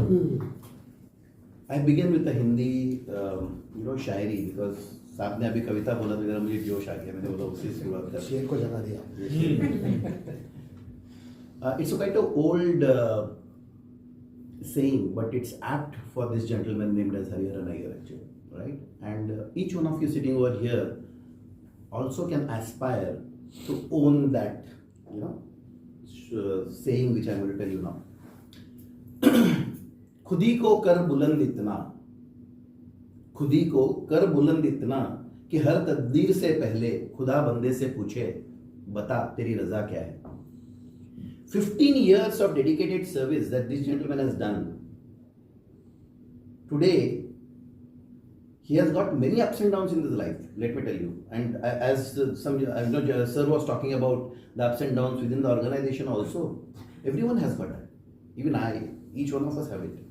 I begin with the Hindi, Shayari because साहब ने अभी कविता बोला तो जरा मुझे जोश आ गया. मैंने बोला उससे शुरुआत कर. शेर को जगा दिया. It's a kind of old saying, but it's apt for this gentleman named as Hariharan Iyer actually, right? And each one of you sitting over here also can aspire to own that, saying which I'm going to tell you now. खुदी को कर बुलंद इतना, खुदी को कर बुलंद इतना कि हर तकदीर से पहले खुदा बंदे से पूछे बता तेरी रजा क्या है. 15 years of dedicated service that this gentleman has done. Today, he has got many ups and downs in his life, let me tell you. And as sir was talking about the ups and downs within the organization also, everyone has got that. Even I, each one of us have it.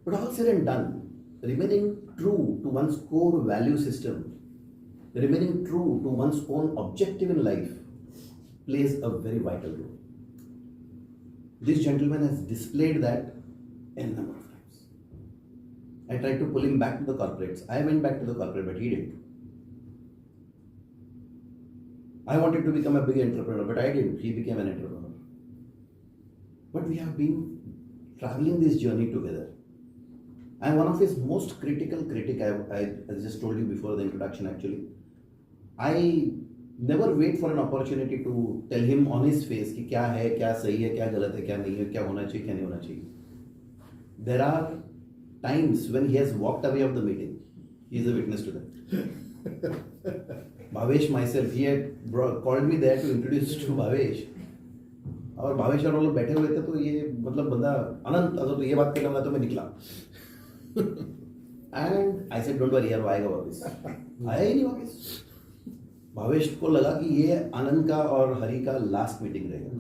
But all said and done, remaining true to one's core value system, remaining true to one's own objective in life, plays a very vital role. This gentleman has displayed that n number of times. I tried to pull him back to the corporates. I went back to the corporate, but he didn't. I wanted to become a big entrepreneur, but I didn't. He became an entrepreneur. But we have been traveling this journey together. I am one of his most critical critic. I just told you before the introduction actually. I never wait for an opportunity to tell him on his face कि क्या है, क्या सही है, क्या गलत है, क्या नहीं है, क्या होना चाहिए, क्या नहीं होना चाहिए. There are times when he has walked away of the meeting. He is a witness to that. Bhavesh myself, he had called me there to introduce to Bhavesh. और भावेश और लोग बैठे हुए थे तो ये मतलब बंदा अनंत अगर तो ये बात करने वाला तो मैं निकला. And I said don't worry यार वो आएगा वापस. आया ही नहीं वापस. भावेश को लगा कि ये आनंद का और हरि का लास्ट मीटिंग रहेगा.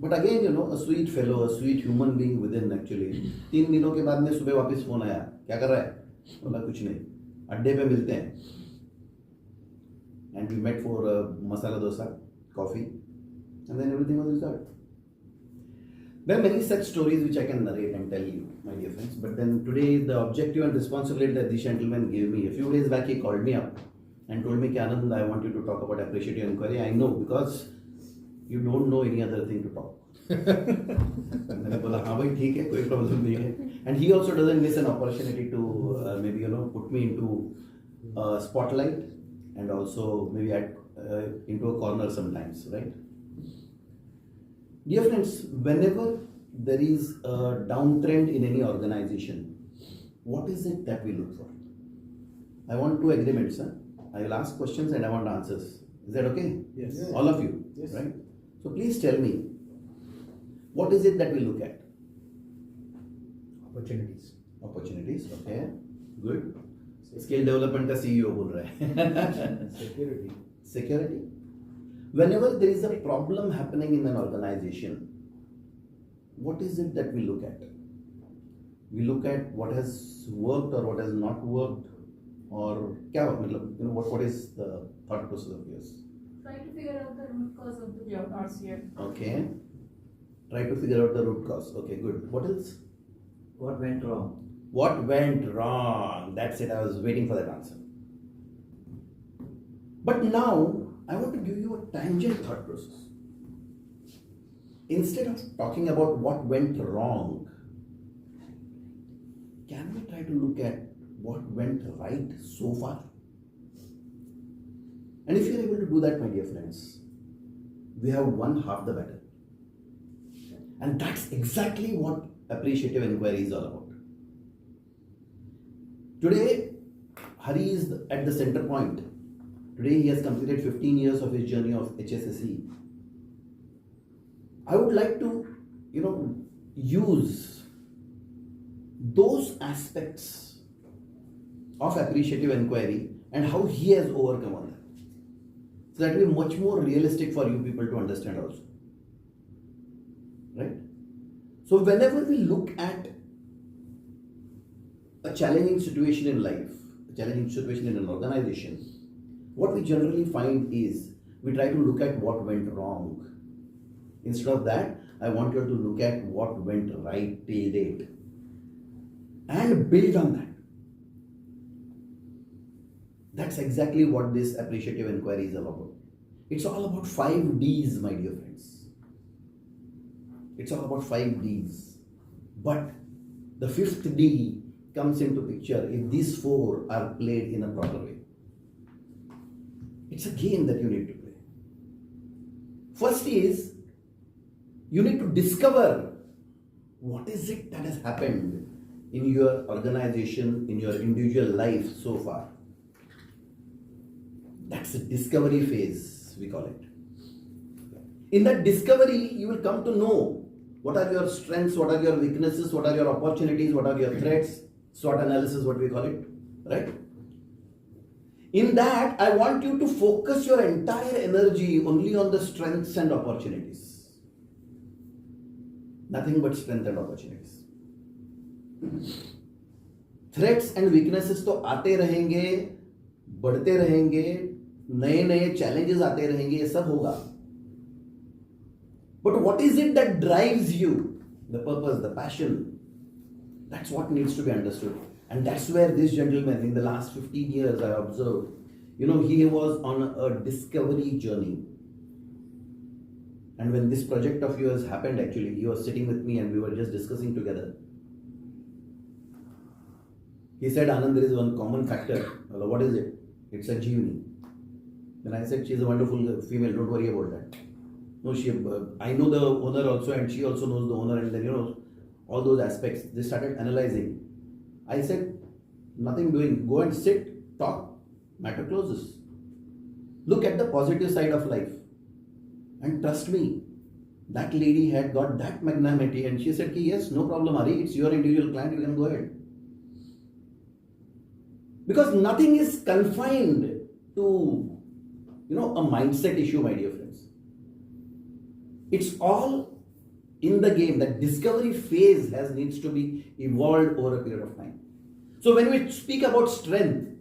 But again a sweet fellow, a sweet human being within actually. 3 दिनों के बाद में सुबह वापस फोन आया, क्या कर रहा है? बोला कुछ नहीं, अड्डे पे मिलते हैं. And we met for masala dosa, coffee, and then everything was resolved. There are many such stories which I can narrate and tell you, my dear friends. But then today, the objective and responsibility that this gentleman gave me, a few days back he called me up and told me, Anand, I want you to talk about appreciative inquiry. I know because you don't know any other thing to talk. मैंने बोला हाँ भाई ठीक है कोई problem नहीं है. And he also doesn't miss an opportunity to maybe put me into spotlight and also maybe into a corner sometimes, right? Dear friends, whenever there is a downtrend in any organization, what is it that we look for? I want 2 agreements. I will ask questions and I want answers. Is that okay? Yes. All of you, yes. Right? So please tell me, what is it that we look at? Opportunities. Opportunities, okay, good. Skill development का CEO बोल रहा है. Security. Security. Whenever there is a problem happening in an organization, what is it that we look at? We look at what has worked or what has not worked, or क्या मतलब what is the thought process of yours? Try to figure out the root cause of the RCF. Okay. Try to figure out the root cause. Okay, good. What else? What went wrong? What went wrong? That's it. I was waiting for that answer. But now, I want to give you a tangent thought process. Instead of talking about what went wrong, can we try to look at what went right so far? And if you're able to do that, my dear friends, we have won half the battle. And that's exactly what appreciative inquiry is all about. Today, Hari is at the center point. Today, he has completed 15 years of his journey of HSSE. I would like to, use those aspects of appreciative inquiry and how he has overcome on that. So that will be much more realistic for you people to understand also. Right? So whenever we look at a challenging situation in life, a challenging situation in an organization, what we generally find is we try to look at what went wrong. Instead of that, I want you to look at what went right till date and build on that. That's exactly what this appreciative inquiry is all about. It's all about 5 D's, my dear friends. It's all about 5 D's. But the 5th D comes into picture if these 4 are played in a proper way. It's a game that you need to play. First is, you need to discover what is it that has happened in your organization, in your individual life so far. That's the discovery phase, we call it. In that discovery, you will come to know what are your strengths, what are your weaknesses, what are your opportunities, what are your threats, SWOT analysis, what we call it, right? In that, I want you to focus your entire energy only on the strengths and opportunities. Nothing but strength and opportunities. Threats and weaknesses तो आते रहेंगे, बढ़ते रहेंगे, नए नए challenges आते रहेंगे, ये सब होगा. But what is it that drives you? The purpose, the passion. That's what needs to be understood. And that's where this gentleman, in the last 15 years, I observed, he was on a discovery journey. And when this project of yours happened, actually, he was sitting with me and we were just discussing together. He said, Anand, there is one common factor. What is it? It's a Jeevani. Then I said, she's a wonderful female, don't worry about that. No, I know the owner also and she also knows the owner, and then, all those aspects. They started analyzing. I said, nothing doing. Go and sit, talk, matter closes. Look at the positive side of life. And trust me, that lady had got that magnanimity and she said, yes, no problem, Ari, it's your individual client, you can go ahead. Because nothing is confined to, a mindset issue, my dear friends. It's all in the game. That discovery phase needs to be evolved over a period of time. So when we speak about strength,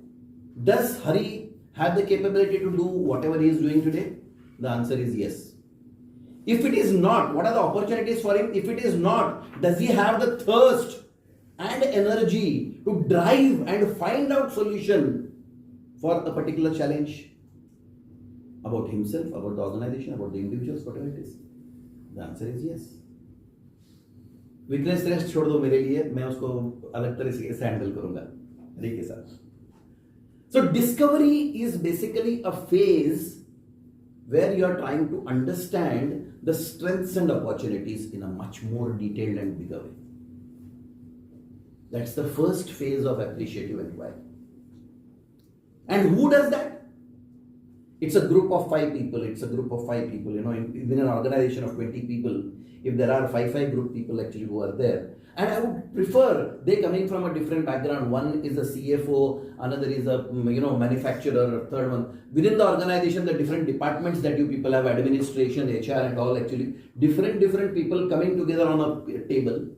does Hari have the capability to do whatever he is doing today? The answer is yes. If it is not, what are the opportunities for him? If it is not, does he have the thirst and energy to drive and find out solution for a particular challenge? About himself, about the organization, about the individuals, whatever it is. The answer is yes. Weakness rest छोड़ दो मेरे लिए, मैं उसको अलग तरह से handle करूंगा हरी के साथ. So discovery is basically a phase where you are trying to understand the strengths and opportunities in a much more detailed and bigger way. That's the first phase of appreciative inquiry. And who does that? It's a group of 5 people. It's a group of 5 people. In an organization of 20 people, if there are 5 group people actually who are there. And I would prefer they coming from a different background. One is a CFO, another is a manufacturer, third one. Within the organization, the different departments that you people have, administration, HR and all, actually different people coming together on a table.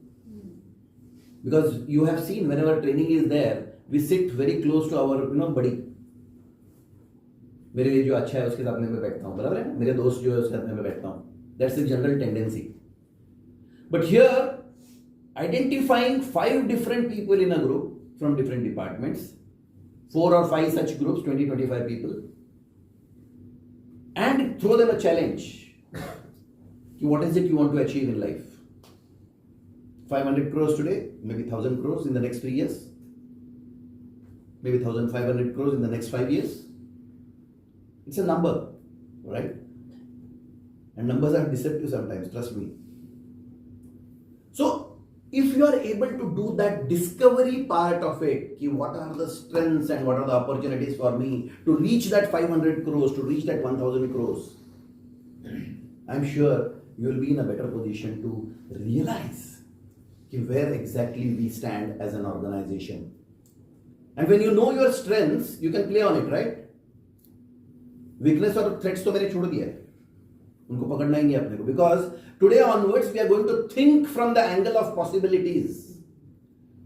Because you have seen whenever training is there, we sit very close to our buddy. मेरे लिए जो अच्छा है उसके साथ में बैठता हूँ, बराबर है? मेरे दोस्त जो है उसके साथ में बैठता हूँ. That's the general tendency. But here, identifying 5 different people in a group from different departments, 4 or 5 such groups, 20-25 people, and throw them a challenge. What is it you want to achieve in life? 500 crores today, maybe 1,000 crores in the next 3 years, maybe 1,500 crores in the next 5 years. It's a number, right? And numbers are deceptive sometimes, trust me. So, if you are able to do that discovery part of it, what are the strengths and what are the opportunities for me to reach that 500 crores, to reach that 1,000 crores, I'm sure you will be in a better position to realize where exactly we stand as an organization. And when you know your strengths, you can play on it, right? Weakness और threats तो मैंने छोड़ दिया है, उनको पकड़ना ही नहीं अपने को. Because today onwards we are going to think from the angle of possibilities.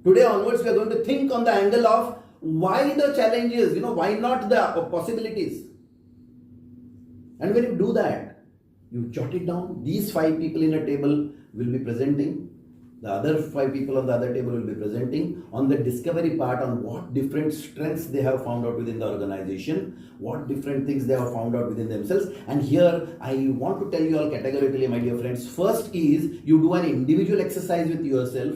Today onwards we are going to think on the angle of why the challenges, why not the possibilities. And when you do that, You jot it down. These 5 people in a table will be presenting. The other 5 people on the other table will be presenting on the discovery part on what different strengths they have found out within the organization, what different things they have found out within themselves. And here I want to tell you all categorically, my dear friends, first is you do an individual exercise with yourself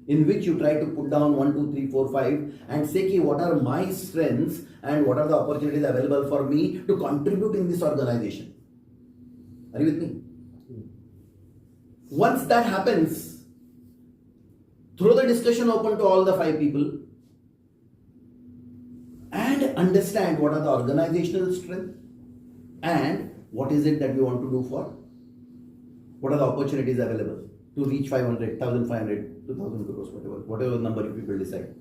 in which you try to put down 1, 2, 3, 4, 5 and say, ki, what are my strengths and what are the opportunities available for me to contribute in this organization. Are you with me? Once that happens, throw the discussion open to all the 5 people and understand what are the organizational strengths and what is it that we want to do for, what are the opportunities available to reach 500, 1,500, 2,000 crores, whatever number you people decide.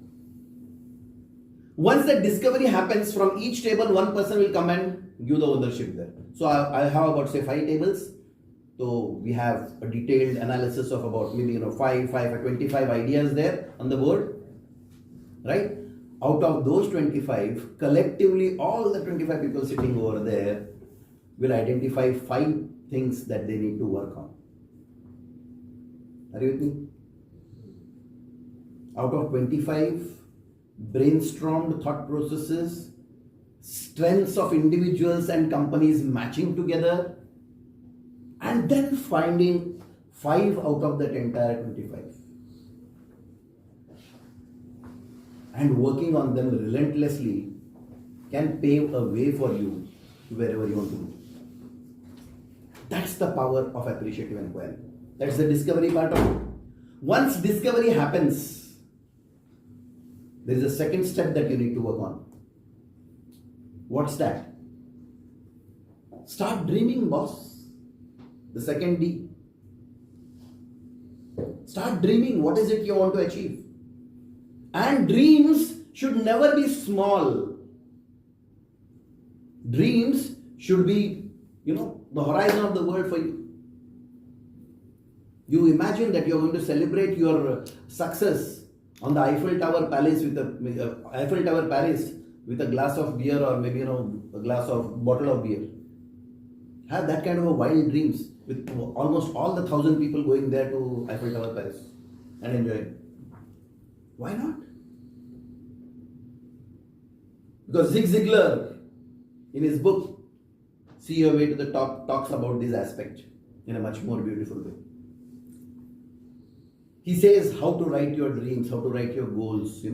Once that discovery happens, from each table, one person will come and give the ownership there. So I have about say 5 tables. So we have a detailed analysis of about maybe 5 or 25 ideas there on the board, right? Out of those 25, collectively all the 25 people sitting over there will identify 5 things that they need to work on. Are you with me? Out of 25 brainstormed thought processes, strengths of individuals and companies matching together, and then finding 5 out of that entire 25 and working on them relentlessly can pave a way for you wherever you want to go. That's the power of appreciative inquiry. That's the discovery part of it. Once discovery happens, there is a second step that you need to work on. What's that? Start dreaming, boss. The second D. Start dreaming. What is it you want to achieve? And dreams should never be small. Dreams should be, the horizon of the world for you. You imagine that you're going to celebrate your success on the Eiffel Tower Paris with a glass of beer or maybe a bottle of beer. Have that kind of a wild dreams with almost all the 1,000 people going there to Eiffel Tower Paris and enjoying. Why not? Because Zig Ziglar in his book See Your Way to the Top talks about this aspect in a much more beautiful way. He says how to write your dreams, how to write your goals,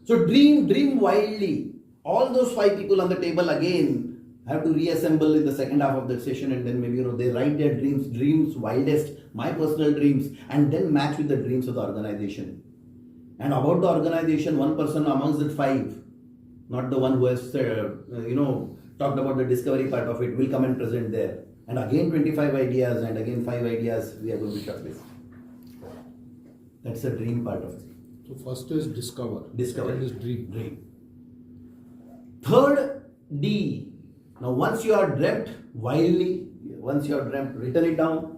So dream wildly. All those 5 people on the table again have to reassemble in the second half of the session, and then maybe they write their dreams wildest, my personal dreams, and then match with the dreams of the organization. And about the organization, one person amongst the 5, not the one who has talked about the discovery part of it, will come and present there. And again 25 ideas and again 5 ideas we are going to shortlist. That's the dream part of it. So first is discover. Discover. Second is dream. Third D. Now once you are dreamt wildly, once you are dreamt, written it down,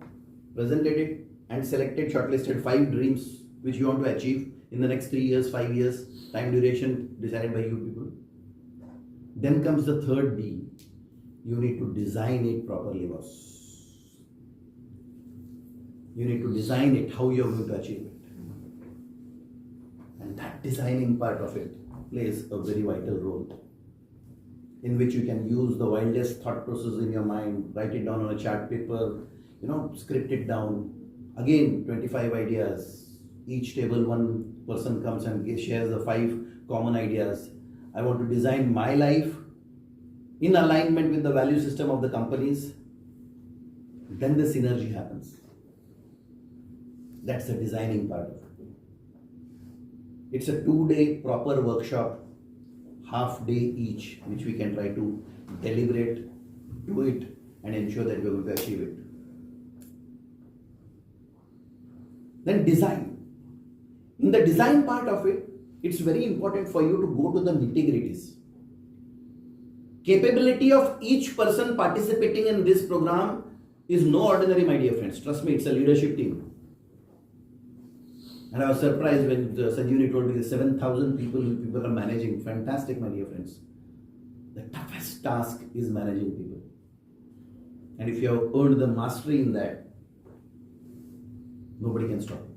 presented it, and selected, shortlisted 5 dreams which you want to achieve in the next 3 years, 5 years, time duration decided by you people. Then comes the third D. You need to design it properly, boss. You need to design it, how you are going to achieve it. And that designing part of it plays a very vital role, in which you can use the wildest thought process in your mind, write it down on a chart paper, script it down. Again, 25 ideas. Each table, one person comes and shares the 5 common ideas. I want to design my life in alignment with the value system of the companies. Then the synergy happens. That's the designing part of it. It's a 2-day proper workshop, half day each, which we can try to deliberate, do it, and ensure that we're going to achieve it. Then design. In the design part of it, it's very important for you to go to the nitty-gritties. Capability of each person participating in this program is no ordinary, my dear friends. Trust me, it's a leadership team. And I was surprised when Sanjeevani told me the 7,000 people are managing. Fantastic, my dear friends. The toughest task is managing people. And if you have earned the mastery in that, nobody can stop you.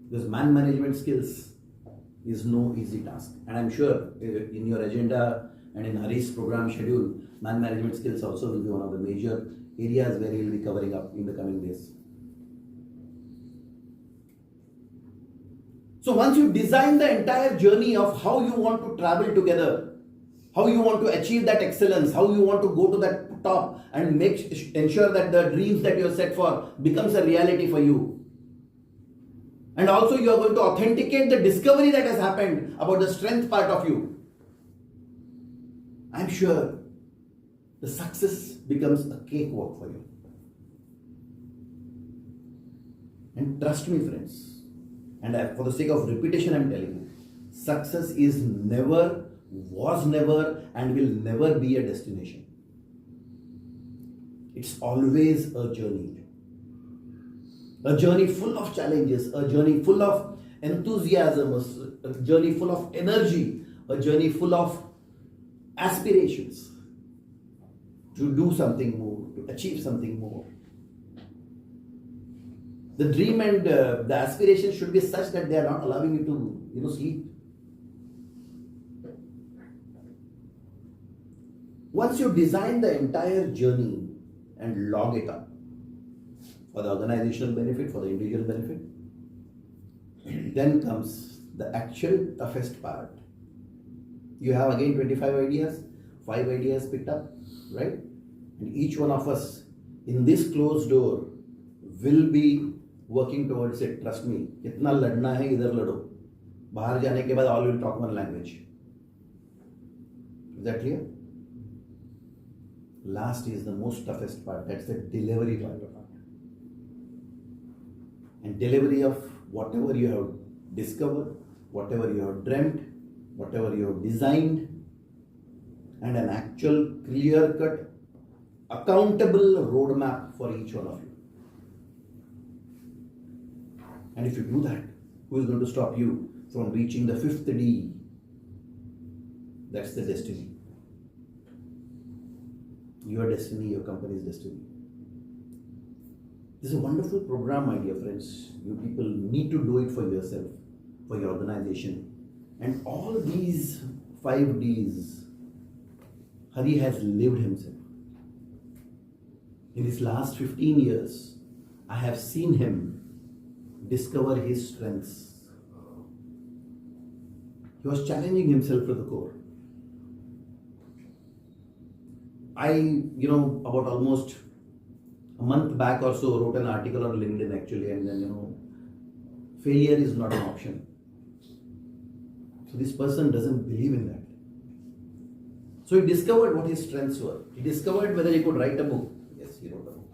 Because man management skills is no easy task. And I'm sure in your agenda and in Hari's program schedule, man management skills also will be one of the major areas where he will be covering up in the coming days. So once you design the entire journey of how you want to travel together, how you want to achieve that excellence, how you want to go to that top and ensure that the dreams that you are set for becomes a reality for you. And also you are going to authenticate the discovery that has happened about the strength part of you. I'm sure the success becomes a cakewalk for you. And trust me, friends, and for the sake of repetition, I'm telling you, success is never, was never, and will never be a destination. It's always a journey. A journey full of challenges, a journey full of enthusiasm, a journey full of energy, a journey full of aspirations to do something more, to achieve something more. The dream and the aspiration should be such that they are not allowing you to, sleep. Once you design the entire journey and log it up for the organizational benefit, for the individual benefit, then comes the actual toughest part. You have again 25 ideas, 5 ideas picked up, right? And each one of us in this closed door will be working towards it. Trust me, कितना लड़ना है इधर लड़ो. बाहर जाने के बाद all will talk one language. Is that clear? Last is the most toughest part. That's the delivery part. And delivery of whatever you have discovered, whatever you have dreamt, whatever you have designed, and an actual clear-cut, accountable roadmap for each one of you. And if you do that, who is going to stop you from reaching the 5th D? That's the destiny. Your destiny, your company's destiny. This is a wonderful program, my dear friends. You people need to do it for yourself, for your organization. And all these 5 Ds, Hari has lived himself. In his last 15 years, I have seen him discover his strengths. He was challenging himself to the core. About almost a month back or so, wrote an article on LinkedIn actually, and then, failure is not an option. So this person doesn't believe in that. So he discovered what his strengths were. He discovered whether he could write a book. Yes, he wrote a book.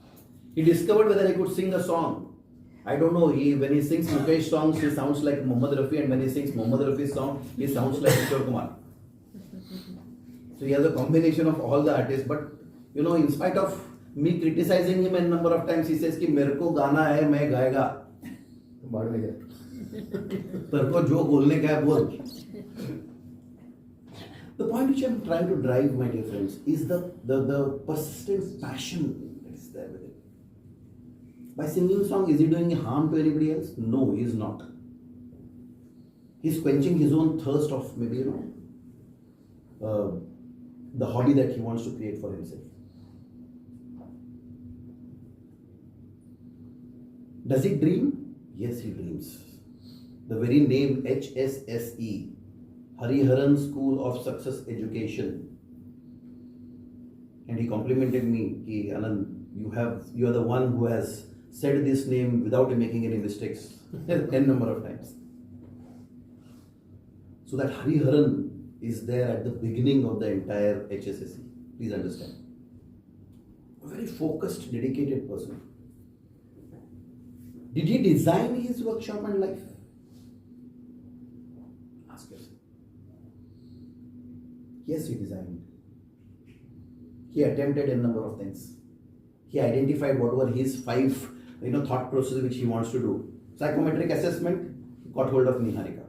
He discovered whether he could sing a song. I don't know, when he sings Mukesh songs, he sounds like Mohammed Rafi, and when he sings Mohammed Rafi's song, he sounds like Kishore Kumar. So he has a combination of all the artists, but in spite of me criticizing him a number of times, he says कि मेरे को गाना है मैं गाएगा बाढ़ में गया तेरे को जो बोलने का है बोल. The point which I am trying to drive, my dear friends, is the persistent passion that is there with it. By singing song, is he doing harm to anybody else? No, he is not. He is quenching his own thirst of maybe the hobby that he wants to create for himself. Does he dream? Yes, he dreams. The very name HSSE, Hariharan School of Success Education. And he complimented me, ki, Anand, you are the one who has said this name without making any mistakes n number of times. So that Hariharan is there at the beginning of the entire HSSE. Please understand. A very focused, dedicated person. Did he design his workshop and life? Ask yourself. Yes, he designed. He attempted a number of things. He identified what were his 5 thought processes which he wants to do. Psychometric assessment, he got hold of Niharika.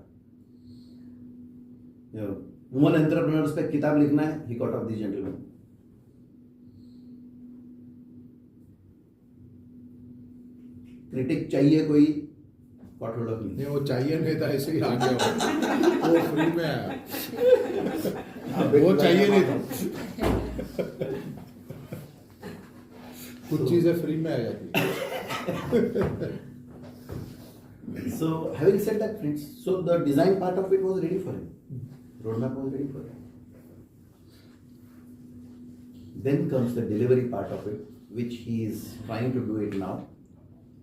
Woman entrepreneurs पे किताब लिखना है, he got of this gentleman. Critic चाहिए कोई got hold of me. नहीं वो चाहिए नहीं था ऐसे ही आ गया वो फ्री में आया वो चाहिए नहीं था कुछ चीजें फ्री में आ जाती है. So having said that, friends, so the design part of it was ready for him. Roadmap was ready for him. Then comes the delivery part of it, which he is trying to do it now.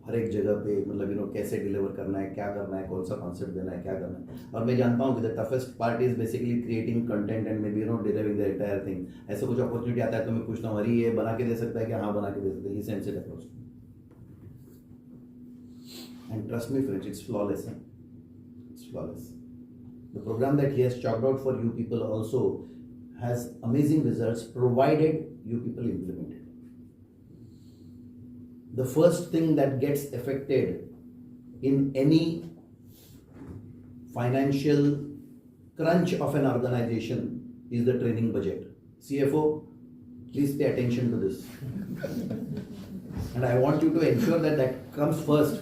हर एक जगह पे मतलब कैसे deliver करना है, क्या करना है, कौन सा कॉन्सेप्ट देना है, क्या करना है. और मैं जानता हूँ कि the toughest part is basically creating content and may be delivering the entire thing. ऐसा कुछ अपॉर्चुनिटी आता है तो मैं पूछता हूँ अरे ये बना के दे सकता है क्या? हाँ बना के दे सकता है. He sends it across. And trust me, friends, it's flawless. It's flawless. The program that he has chalked out for you people also has amazing results provided you people implement it. The first thing that gets affected in any financial crunch of an organization is the training budget. CFO, please pay attention to this. And I want you to ensure that that comes first.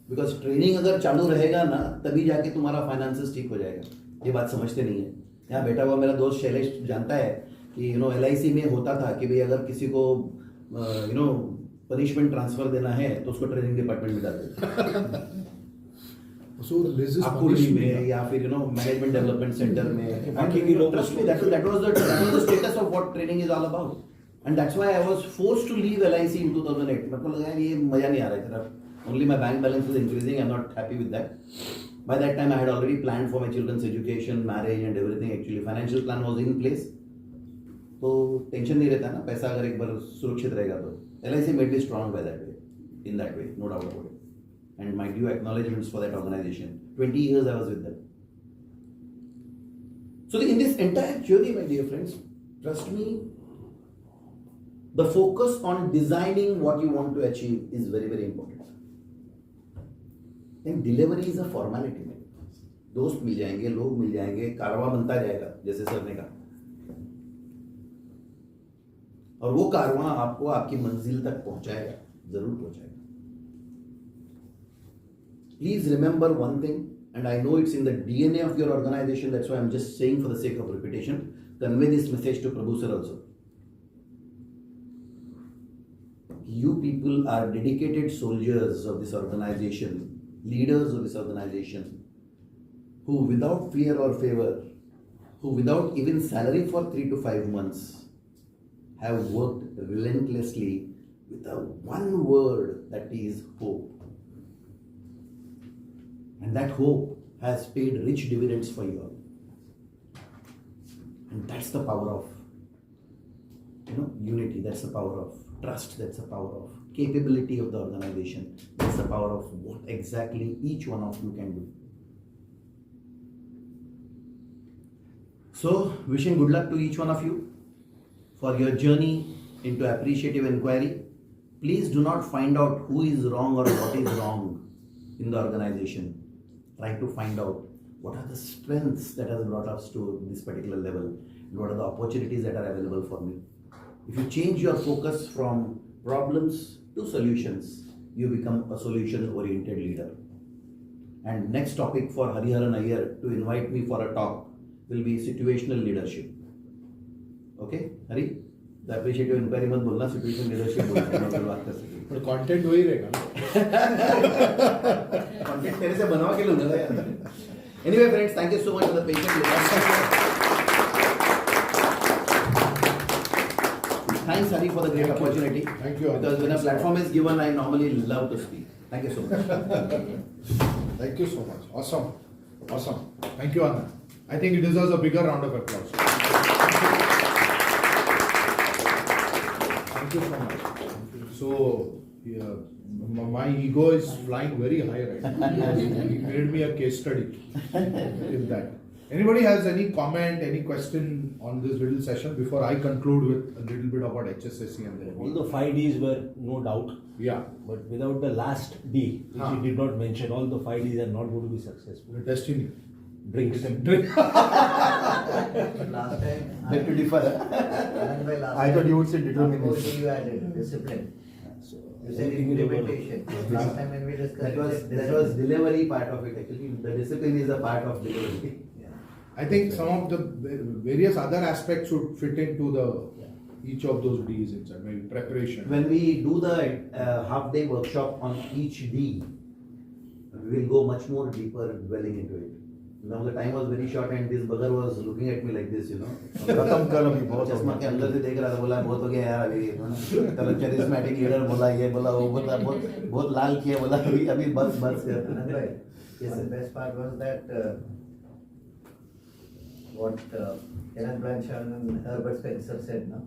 Because training अगर चालू रहेगा ना तभी जाके तुम्हारा finances ठीक हो जाएगा. ये बात समझते नहीं है. यहाँ बैठा हुआ मेरा दोस्त शैलेश जानता है कि LIC में होता था कि भाई अगर किसी को पनिशमेंट ट्रांसफर देना है तो उसको ट्रेनिंग डिपार्टमेंट में डाल देते. आकुड़ी में या फिर मैनेजमेंट डेवलपमेंट सेंटर में. Trust me, that was the status of what training is all about. And that's why I was forced to leave LIC in 2008. मेरे को लगा ये मजा नहीं आ रहा है तरफ. Only my bank balance is increasing. I'm not happy with that. By that time, I had already planned for my children's education, marriage, and everything. Actually, financial plan was in place. तो tension नहीं रहता ना. पैसा अगर एक बार सुरक्षित रहेगा तो. LIC made me strong by that way, in that way, no doubt about it. And my due acknowledgements for that organization. 20 years I was with them. So in this entire journey, my dear friends, trust me, the focus on designing what you want to achieve is very, very important. And delivery is a formality में. दोस्त मिल जाएंगे, लोग मिल जाएंगे, कारवा बनता जाएगा जैसे sir ने कहा. और वो कारवा आपको आपकी मंजिल तक पहुंचाएगा, जरूर पहुंचाएगा. Please remember one thing, and I know it's in the DNA of your organization. That's why I'm just saying for the sake of repetition. Convey this message to Prabhu sir also. You people are dedicated soldiers of this organization. Leaders of this organization who without fear or favor, who without even salary for 3 to 5 months have worked relentlessly with a one word, that is hope. And that hope has paid rich dividends for you all. And that's the power of unity. That's the power of trust. That's the power of capability of the organization. That's the power of what exactly each one of you can do. So, wishing good luck to each one of you for your journey into appreciative inquiry. Please do not find out who is wrong or what is wrong in the organization. Try to find out what are the strengths that has brought us to this particular level and what are the opportunities that are available for me. If you change your focus from problems to solutions, you become a solution-oriented leader. And next topic for Hariharan Iyer to invite me for a talk will be situational leadership. Okay, Hari? The appreciative inquiry मत बोलना, situational leadership बोलना, मैं बात कर सकती हूँ. पर content वही रहेगा ना. Content तेरे से बनवा के लूँगा यार. Anyway, friends, thank you so much for the patient listening. Thanks, Hari, for the great opportunity. Thank you. Because when a platform is given, I normally love to speak. Thank you so much. Thank you so much. Awesome. Awesome. Thank you, Anand. I think it deserves a bigger round of applause. Thank you so much. So, yeah, my ego is flying very high right now. He made me a case study in that. Anybody has any comment, any question on this little session before I conclude with a little bit about HSSE and then All the 5 Ds were no doubt, yeah, but without the last D, which he did not mention, all the 5 Ds are not going to be successful. the destiny. Drinks. Drink. Last time, Beg to differ. Anand bhai, last I thought you would say time, determination. of course you added discipline. So, You said implementation. Last time when we discussed. That was delivery part of it actually. The discipline is a part of delivery. I think some of the various other aspects should fit into the each of those Ds inside, maybe preparation. When we do the half-day workshop on each D, we will go much more deeper dwelling into it. Now the time was very short and this bugger was looking at me like this, you know. खत्म करो भी बहुत हो चश्मा के अंदर से देख रहा था, बोला बहुत हो गया यार अभी, चलो charismatic leader बोला ये बोला वो बोला बहुत लाल किया, बोला अभी अभी बस कर. Right. Yes, One sir. best part was that what Kenneth Blanchard and Herbert Spencer said, no?